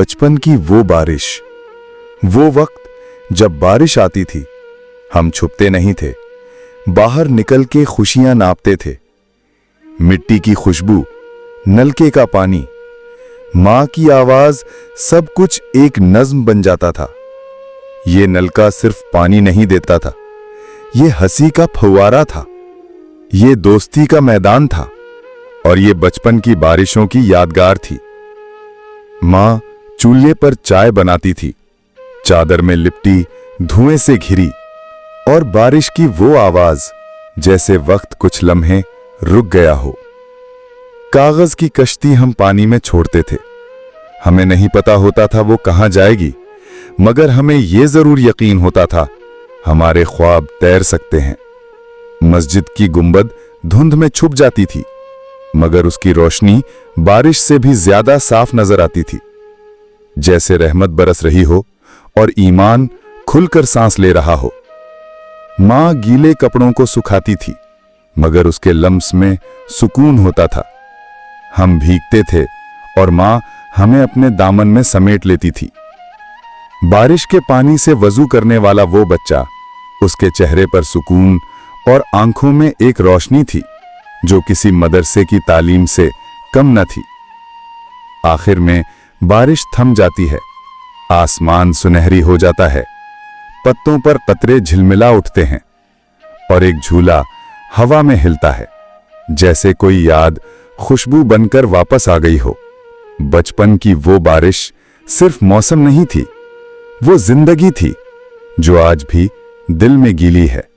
बचपन की वो बारिश, वो वक्त जब बारिश आती थी, हम छुपते नहीं थे, बाहर निकल के खुशियां नापते थे। मिट्टी की खुशबू, नलके का पानी, मां की आवाज, सब कुछ एक नज्म बन जाता था। ये नलका सिर्फ पानी नहीं देता था, ये हंसी का फव्वारा था, ये दोस्ती का मैदान था, और ये बचपन की बारिशों की यादगार थी। मां चूल्हे पर चाय बनाती थी, चादर में लिपटी, धुएं से घिरी, और बारिश की वो आवाज जैसे वक्त कुछ लम्हे रुक गया हो। कागज की कश्ती हम पानी में छोड़ते थे। हमें नहीं पता होता था वो कहां जाएगी, मगर हमें ये जरूर यकीन होता था हमारे ख्वाब तैर सकते हैं। मस्जिद की गुंबद धुंध में छुप जाती थी, मगर उसकी रोशनी बारिश से भी ज्यादा साफ नजर आती थी। जैसे रहमत बरस रही हो और ईमान खुलकर सांस ले रहा हो। मां गीले कपड़ों को सुखाती थी, मगर उसके लम्स में सुकून होता था। हम भीगते थे और मां हमें अपने दामन में समेट लेती थी। बारिश के पानी से वजू करने वाला वो बच्चा, उसके चेहरे पर सुकून और आंखों में एक रोशनी थी जो किसी मदरसे की तालीम से कम न थी। आखिर में बारिश थम जाती है, आसमान सुनहरी हो जाता है, पत्तों पर कतरे झिलमिला उठते हैं, और एक झूला हवा में हिलता है, जैसे कोई याद खुशबू बनकर वापस आ गई हो। बचपन की वो बारिश सिर्फ मौसम नहीं थी, वो जिंदगी थी जो आज भी दिल में गीली है।